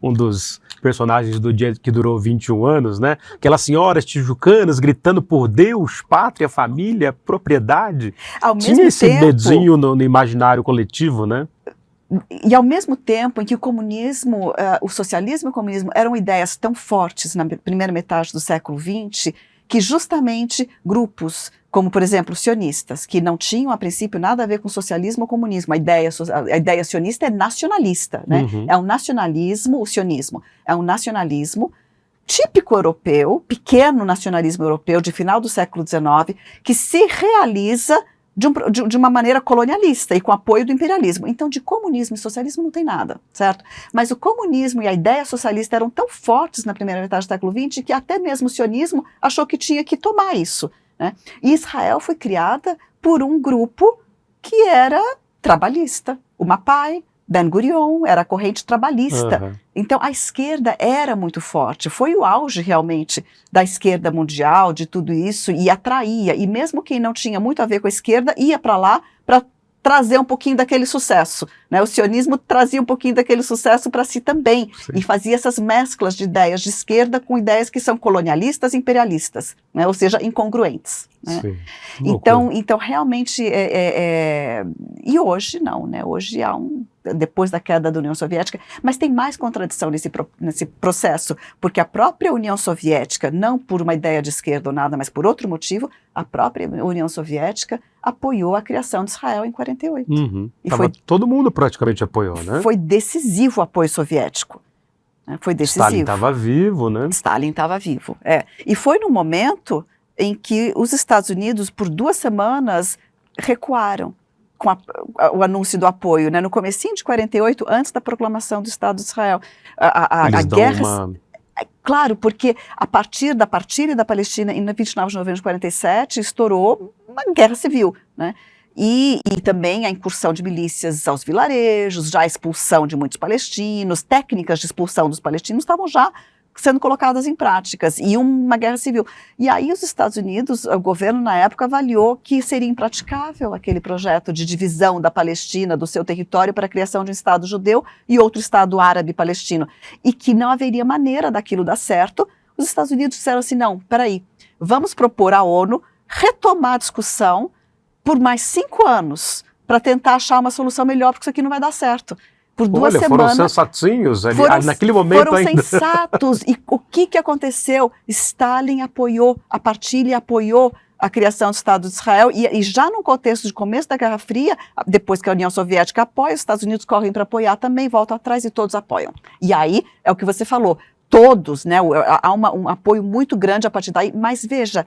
um dos personagens do Dia que Durou 21 Anos, né? Aquelas senhoras tijucanas gritando por Deus, pátria, família, propriedade. Tinha esse medinho no imaginário coletivo, né? E ao mesmo tempo em que o comunismo, o socialismo e o comunismo eram ideias tão fortes na primeira metade do século XX, que justamente grupos como, por exemplo, os sionistas, que não tinham, a princípio, nada a ver com socialismo ou comunismo. A ideia sionista é nacionalista, né? É um nacionalismo, o sionismo, é um nacionalismo típico europeu, pequeno nacionalismo europeu de final do século XIX, que se realiza de uma maneira colonialista e com apoio do imperialismo. Então, de comunismo e socialismo não tem nada, certo? Mas o comunismo e a ideia socialista eram tão fortes na primeira metade do século XX que até mesmo o sionismo achou que tinha que tomar isso, né? E Israel foi criada por um grupo que era trabalhista, o Mapai, Ben-Gurion, era a corrente trabalhista. Aham. Então, a esquerda era muito forte. Foi o auge, realmente, da esquerda mundial, de tudo isso, e atraía. E mesmo quem não tinha muito a ver com a esquerda, ia para lá para trazer um pouquinho daquele sucesso, né? O sionismo trazia um pouquinho daquele sucesso para si também, Sim. e fazia essas mesclas de ideias de esquerda com ideias que são colonialistas e imperialistas, né? Ou seja, incongruentes. Né? Sim. Loucura. Então, realmente, e hoje não, né? Hoje há depois da queda da União Soviética, mas tem mais contradição nesse processo, porque a própria União Soviética, não por uma ideia de esquerda ou nada, mas por outro motivo, a própria União Soviética apoiou a criação de Israel em 48. Uhum. E Todo mundo praticamente apoiou, né? foi decisivo o apoio soviético. Né? Foi decisivo. Stalin estava vivo, né? Stalin estava vivo, E foi no momento em que os Estados Unidos, por 2 semanas, recuaram com o anúncio do apoio, né? No comecinho de 48, antes da proclamação do Estado de Israel. A guerra... Claro, porque a partir da partilha da Palestina, em 29 de novembro de 47, estourou uma guerra civil, né? E também a incursão de milícias aos vilarejos, já a expulsão de muitos palestinos, técnicas de expulsão dos palestinos estavam já sendo colocadas em práticas, e uma guerra civil. E aí os Estados Unidos, o governo na época avaliou que seria impraticável aquele projeto de divisão da Palestina, do seu território, para a criação de um Estado judeu e outro Estado árabe palestino, e que não haveria maneira daquilo dar certo. Os Estados Unidos disseram assim, não, peraí, vamos propor à ONU retomar a discussão por mais 5 anos, para tentar achar uma solução melhor, porque isso aqui não vai dar certo. Por 2 semanas. Foram sensatinhos ali, naquele momento foram ainda. Foram sensatos. E o que aconteceu? Stalin apoiou a partilha, apoiou a criação do Estado de Israel, e já no contexto de começo da Guerra Fria, depois que a União Soviética apoia, os Estados Unidos correm para apoiar também, voltam atrás e todos apoiam. E aí, é o que você falou, todos, né? Há um apoio muito grande a partir daí, mas veja,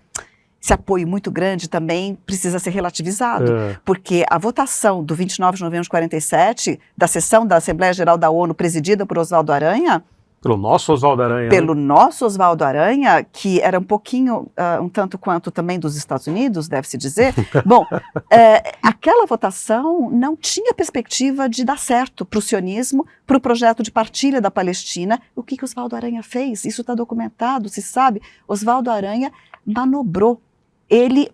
esse apoio muito grande também precisa ser relativizado, porque a votação do 29 de novembro de 47, da sessão da Assembleia Geral da ONU, presidida por Oswaldo Aranha... Pelo nosso Oswaldo Aranha. Pelo nosso Oswaldo Aranha, que era um pouquinho, um tanto quanto também dos Estados Unidos, deve-se dizer. Bom, aquela votação não tinha perspectiva de dar certo para o sionismo, para o projeto de partilha da Palestina. O que Oswaldo Aranha fez? Isso está documentado, se sabe. Oswaldo Aranha manobrou. Ele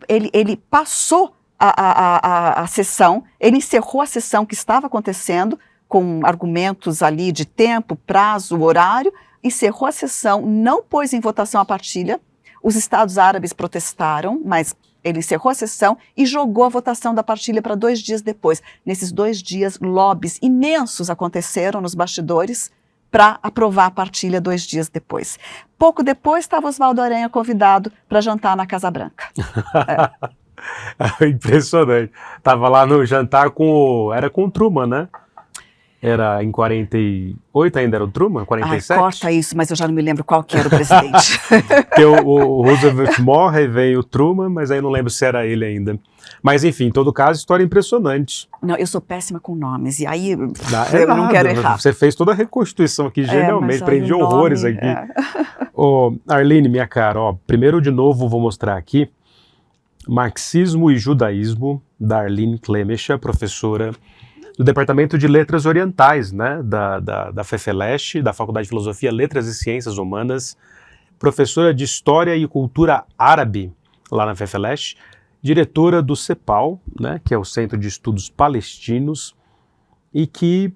passou a sessão, ele encerrou a sessão que estava acontecendo, com argumentos ali de tempo, prazo, horário, encerrou a sessão, não pôs em votação a partilha, os Estados Árabes protestaram, mas ele encerrou a sessão e jogou a votação da partilha para 2 dias depois. Nesses 2 dias, lobbies imensos aconteceram nos bastidores para aprovar a partilha 2 dias depois. Pouco depois estava Oswaldo Aranha convidado para jantar na Casa Branca. Impressionante. Estava lá no jantar era com o Truman, né? Era em 48 ainda era o Truman? 47? Corta isso, mas eu já não me lembro qual que era o presidente. Porque o Roosevelt morre e vem o Truman, mas aí não lembro se era ele ainda. Mas enfim, em todo caso, história impressionante. Não, eu sou péssima com nomes, e aí eu não não quero errar. Você fez toda a reconstituição aqui genialmente, aprendi horrores aqui. Arline, minha cara, primeiro de novo vou mostrar aqui Marxismo e Judaísmo, da Arline Clemesha, professora do Departamento de Letras Orientais, né, da FEFELESH, da Faculdade de Filosofia, Letras e Ciências Humanas, professora de História e Cultura Árabe, lá na FEFELESH, diretora do CEPAL, né, que é o Centro de Estudos Palestinos, e que,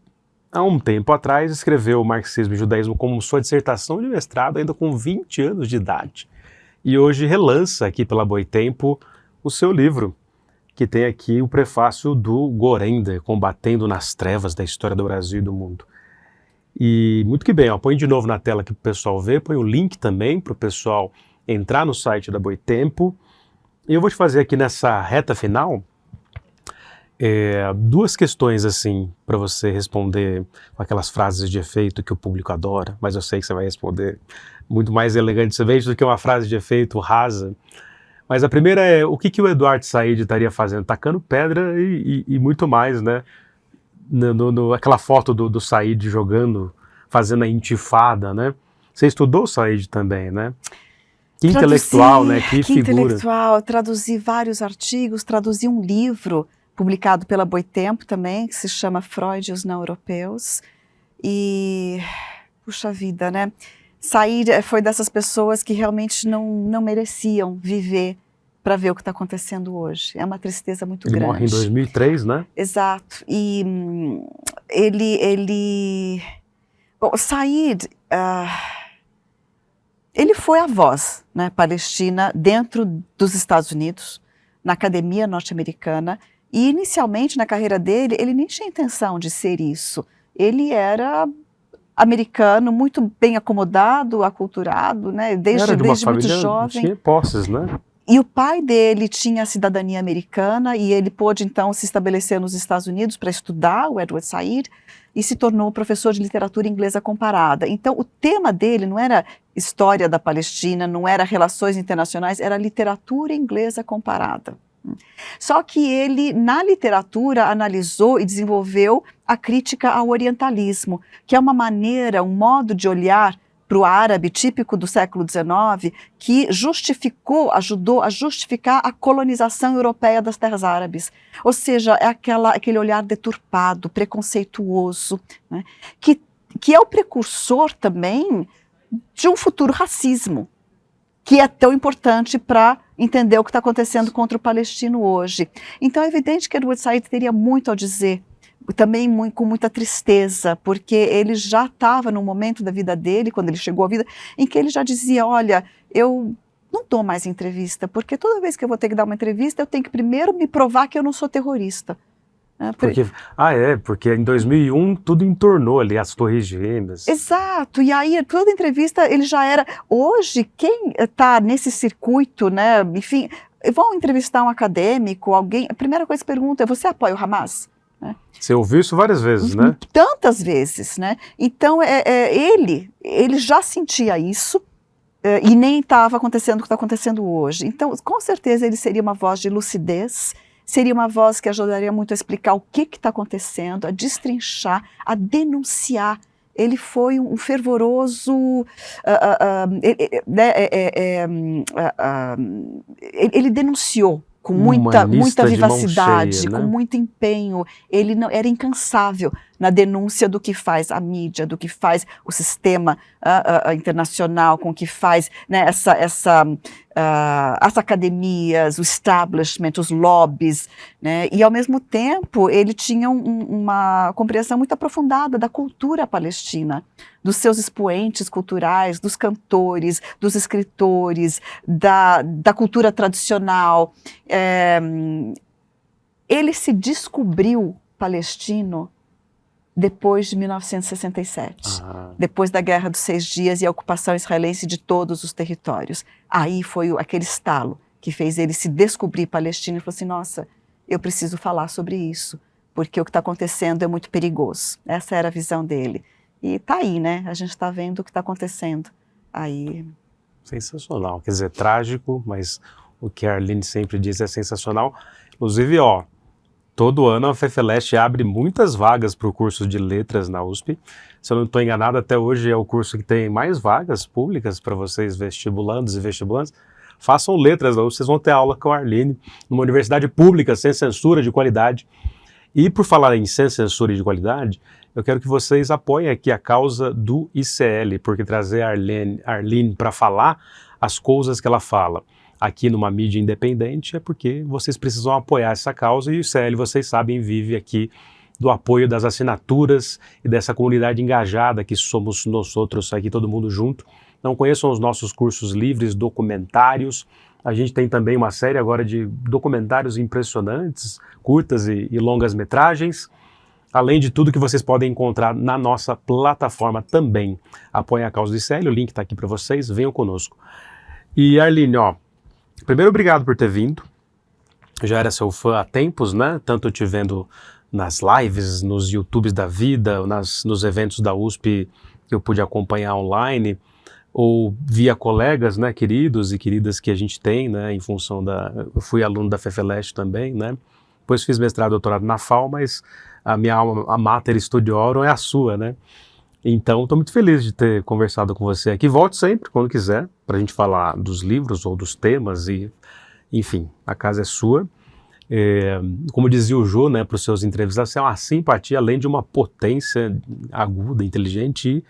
há um tempo atrás, escreveu Marxismo e Judaísmo como sua dissertação de mestrado, ainda com 20 anos de idade. E hoje relança aqui pela Boitempo o seu livro, que tem aqui o prefácio do Gorender, Combatendo nas Trevas da História do Brasil e do Mundo. E muito que bem, põe de novo na tela aqui para o pessoal ver, põe o link também para o pessoal entrar no site da Boitempo. E eu vou te fazer aqui nessa reta final 2 questões assim para você responder com aquelas frases de efeito que o público adora, mas eu sei que você vai responder muito mais elegantemente do que uma frase de efeito rasa. Mas a primeira é, o que o Eduardo Said estaria fazendo? Tacando pedra e muito mais, né? Aquela foto do Said jogando, fazendo a intifada, né? Você estudou o Said também, né? Que intelectual, né? Que figura. Intelectual, traduzi vários artigos, traduzi um livro publicado pela Boitempo também, que se chama Freud e os Não-Europeus. E, puxa vida, né? Said foi dessas pessoas que realmente não mereciam viver para ver o que está acontecendo hoje. É uma tristeza muito grande. Ele morre em 2003, né? Exato. E Bom, o Said, ele foi a voz, né, palestina dentro dos Estados Unidos, na academia norte-americana, e inicialmente na carreira dele, ele nem tinha intenção de ser isso. Ele era americano, muito bem acomodado, aculturado, né, desde muito jovem. Tinha posses, né? E o pai dele tinha a cidadania americana e ele pôde então se estabelecer nos Estados Unidos para estudar o Edward Said e se tornou professor de literatura inglesa comparada. Então o tema dele não era história da Palestina, não era relações internacionais, era literatura inglesa comparada. Só que ele, na literatura, analisou e desenvolveu a crítica ao orientalismo, que é uma maneira, um modo de olhar para o árabe típico do século XIX, que ajudou a justificar a colonização europeia das terras árabes. Ou seja, é aquele olhar deturpado, preconceituoso, né, que é o precursor também de um futuro racismo, que é tão importante para entender o que está acontecendo contra o palestino hoje. Então é evidente que Edward Said teria muito a dizer, também com muita tristeza, porque ele já estava num momento da vida dele, quando ele chegou à vida, em que ele já dizia, olha, eu não dou mais entrevista, porque toda vez que eu vou ter que dar uma entrevista, eu tenho que primeiro me provar que eu não sou terrorista. Porque em 2001 tudo entornou ali, as Torres Gêmeas. Exato, e aí toda entrevista ele já era... Hoje, quem está nesse circuito, né, enfim, vão entrevistar um acadêmico, alguém, a primeira coisa que pergunta é, você apoia o Hamas? Você ouviu isso várias vezes, né? Tantas vezes, né? Então, ele já sentia isso e nem estava acontecendo o que está acontecendo hoje. Então, com certeza, ele seria uma voz de lucidez, seria uma voz que ajudaria muito a explicar o que está acontecendo, a destrinchar, a denunciar. Ele foi um fervoroso... ele denunciou com muita vivacidade, cheia, né? Com muito empenho. Ele não era incansável na denúncia do que faz a mídia, do que faz o sistema internacional, com o que faz, né, as academias, o establishment, os lobbies, né? E ao mesmo tempo ele tinha uma compreensão muito aprofundada da cultura palestina, dos seus expoentes culturais, dos cantores, dos escritores, da cultura tradicional. Ele se descobriu palestino depois de 1967, depois da Guerra dos 6 Dias e a ocupação israelense de todos os territórios. Aí foi aquele estalo que fez ele se descobrir palestino e falou assim, nossa, eu preciso falar sobre isso, porque o que está acontecendo é muito perigoso. Essa era a visão dele. E está aí, né? A gente está vendo o que está acontecendo aí. Sensacional, quer dizer, trágico, mas o que a Arline sempre diz é sensacional. Inclusive, todo ano a FEFELESH abre muitas vagas para o curso de letras na USP. Se eu não estou enganado, até hoje é o curso que tem mais vagas públicas para vocês vestibulandos e vestibulantes. Façam letras na USP, vocês vão ter aula com a Arline, numa universidade pública, sem censura, de qualidade. E por falar em sem censura e de qualidade, eu quero que vocês apoiem aqui a causa do ICL, porque trazer a Arline para falar as coisas que ela fala aqui numa mídia independente é porque vocês precisam apoiar essa causa e o ICL, vocês sabem, vive aqui do apoio das assinaturas e dessa comunidade engajada que somos nós outros aqui, todo mundo junto. Não conheçam os nossos cursos livres, documentários. A gente tem também uma série agora de documentários impressionantes, curtas e longas metragens, além de tudo que vocês podem encontrar na nossa plataforma também. Apoiem a causa do ICL, o link está aqui para vocês, venham conosco. E Arline, primeiro, obrigado por ter vindo. Eu já era seu fã há tempos, né? Tanto te vendo nas lives, nos YouTubes da vida, nos eventos da USP que eu pude acompanhar online, ou via colegas, né, queridos e queridas que a gente tem, né, em função eu fui aluno da FEFELESH também, né? Depois fiz mestrado e doutorado na FAO, mas a minha alma mater studiorum é a sua, né? Então, estou muito feliz de ter conversado com você aqui. Volte sempre, quando quiser, para a gente falar dos livros ou dos temas e, enfim, a casa é sua. Como dizia o Jô, né, para os seus entrevistados, é uma simpatia além de uma potência aguda, inteligente, e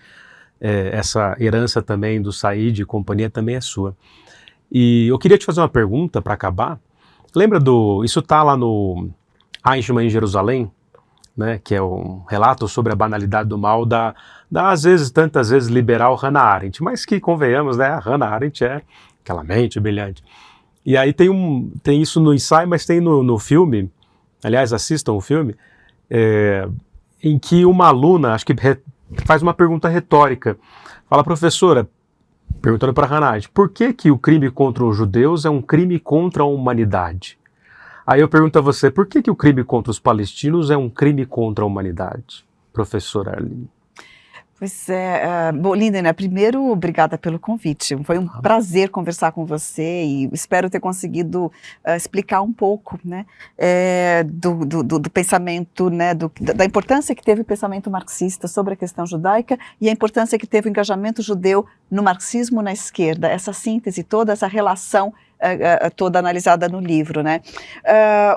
essa herança também do Said e companhia também é sua. E eu queria te fazer uma pergunta para acabar. Lembra isso está lá no Eichmann em Jerusalém, né, que é um relato sobre a banalidade do mal da às vezes, tantas vezes, liberal Hannah Arendt, mas que, convenhamos, né, a Hannah Arendt é aquela mente brilhante. E aí tem isso no ensaio, mas tem no filme, aliás, assistam o filme, em que uma aluna, acho que faz uma pergunta retórica, fala, professora, perguntando para Hannah Arendt, por que o crime contra os judeus é um crime contra a humanidade? Aí eu pergunto a você, por que o crime contra os palestinos é um crime contra a humanidade, professora Arline? Pois é, bom, Lindenner, primeiro, obrigada pelo convite. Foi um prazer conversar com você e espero ter conseguido explicar um pouco, né, do pensamento, né, da importância que teve o pensamento marxista sobre a questão judaica e a importância que teve o engajamento judeu no marxismo na esquerda, essa síntese toda, essa relação toda analisada no livro, né?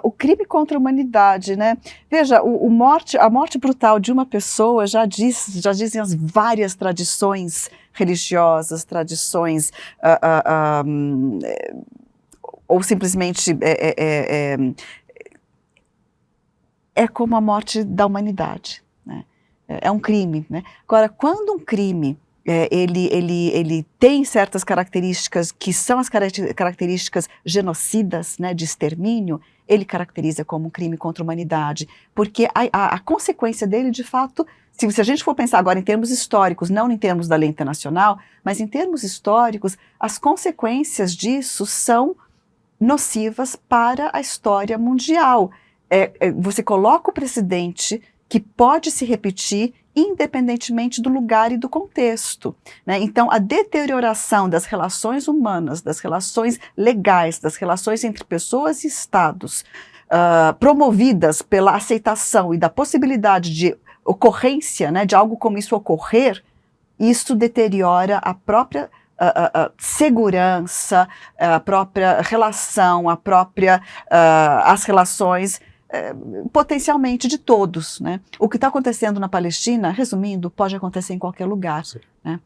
O crime contra a humanidade, né? Veja, a morte brutal de uma pessoa já dizem as várias tradições religiosas, tradições ou simplesmente é como a morte da humanidade, né? É um crime, né? Agora, quando um crime ele tem certas características que são as características genocidas, né, de extermínio, ele caracteriza como um crime contra a humanidade, porque a consequência dele, de fato, se a gente for pensar agora em termos históricos, não em termos da lei internacional, mas em termos históricos, as consequências disso são nocivas para a história mundial. Você coloca o precedente que pode se repetir independentemente do lugar e do contexto, né? Então, a deterioração das relações humanas, das relações legais, das relações entre pessoas e estados, promovidas pela aceitação e da possibilidade de ocorrência, né, de algo como isso ocorrer, isso deteriora a própria segurança, a própria relação, as relações potencialmente de todos, né? O que está acontecendo na Palestina, resumindo, pode acontecer em qualquer lugar, né?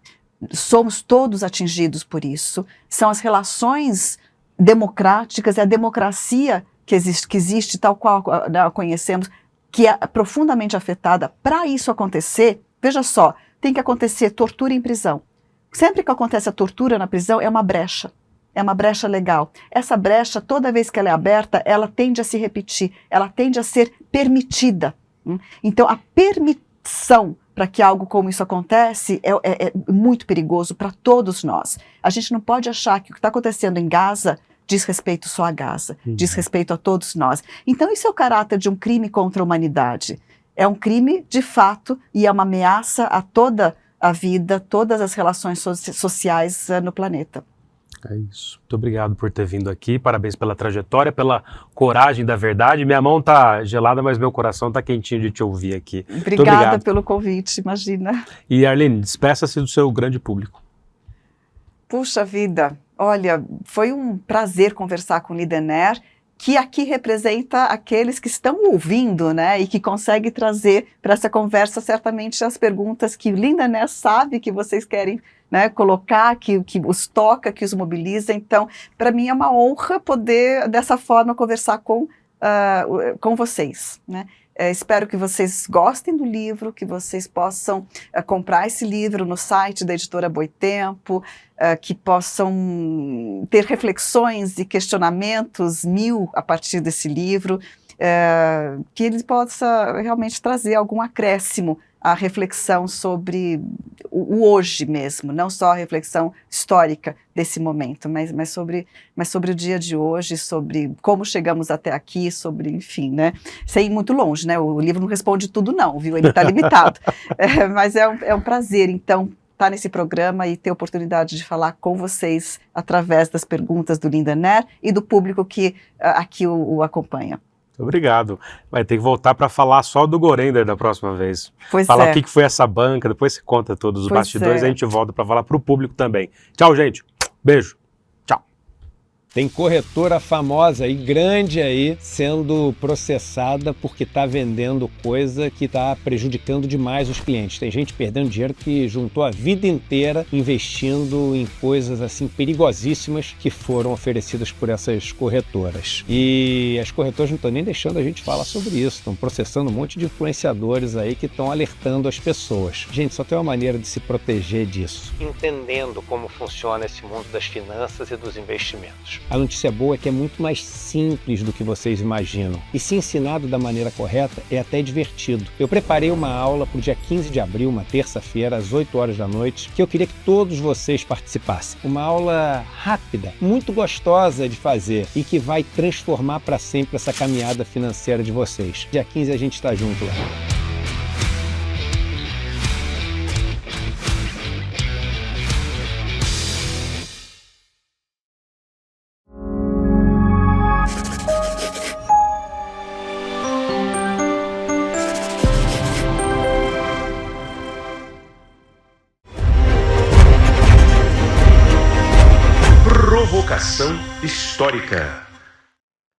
Somos todos atingidos por isso. São as relações democráticas, é a democracia que existe tal qual a conhecemos, que é profundamente afetada. Para isso acontecer, veja só, tem que acontecer tortura em prisão. Sempre que acontece a tortura na prisão, é uma brecha legal. Essa brecha, toda vez que ela é aberta, ela tende a se repetir, ela tende a ser permitida. Então, a permissão para que algo como isso acontece é muito perigoso para todos nós. A gente não pode achar que o que está acontecendo em Gaza diz respeito só a Gaza, diz respeito a todos nós. Então, isso é o caráter de um crime contra a humanidade. É um crime, de fato, e é uma ameaça a toda a vida, todas as relações sociais no planeta. É isso. Muito obrigado por ter vindo aqui. Parabéns pela trajetória, pela coragem da verdade. Minha mão tá gelada, mas meu coração tá quentinho de te ouvir aqui. Obrigada pelo convite, imagina. E Arline, despeça-se do seu grande público. Puxa vida, olha, foi um prazer conversar com o Lindenner, que aqui representa aqueles que estão ouvindo, né, e que consegue trazer para essa conversa certamente as perguntas que o Lindenner sabe que vocês querem, né, colocar, que os toca, que os mobiliza. Então, para mim é uma honra poder, dessa forma, conversar com vocês, né. Espero que vocês gostem do livro, que vocês possam comprar esse livro no site da editora Boitempo, que possam ter reflexões e questionamentos a partir desse livro, que ele possa realmente trazer algum acréscimo à reflexão sobre o hoje mesmo, não só a reflexão histórica desse momento, mas sobre o dia de hoje, sobre como chegamos até aqui, sobre, enfim, né, sem ir muito longe, né, o livro não responde tudo não, viu, ele está limitado, mas é um prazer, então, estar nesse programa e ter a oportunidade de falar com vocês através das perguntas do Lindenner e do público que aqui o acompanha. Obrigado. Vai ter que voltar para falar só do Gorender da próxima vez. Pois falar o que foi essa banca, depois você conta todos os bastidores, a gente volta para falar para o público também. Tchau, gente. Beijo. Tem corretora famosa e grande aí sendo processada porque está vendendo coisa que está prejudicando demais os clientes. Tem gente perdendo dinheiro que juntou a vida inteira investindo em coisas assim perigosíssimas que foram oferecidas por essas corretoras. E as corretoras não estão nem deixando a gente falar sobre isso. Estão processando um monte de influenciadores aí que estão alertando as pessoas. Gente, só tem uma maneira de se proteger disso: entendendo como funciona esse mundo das finanças e dos investimentos. A notícia boa é que é muito mais simples do que vocês imaginam. E se ensinado da maneira correta, é até divertido. Eu preparei uma aula para o dia 15 de abril, uma terça-feira, às 8 horas da noite, que eu queria que todos vocês participassem. Uma aula rápida, muito gostosa de fazer e que vai transformar para sempre essa caminhada financeira de vocês. Dia 15 a gente está junto lá. Provocação histórica.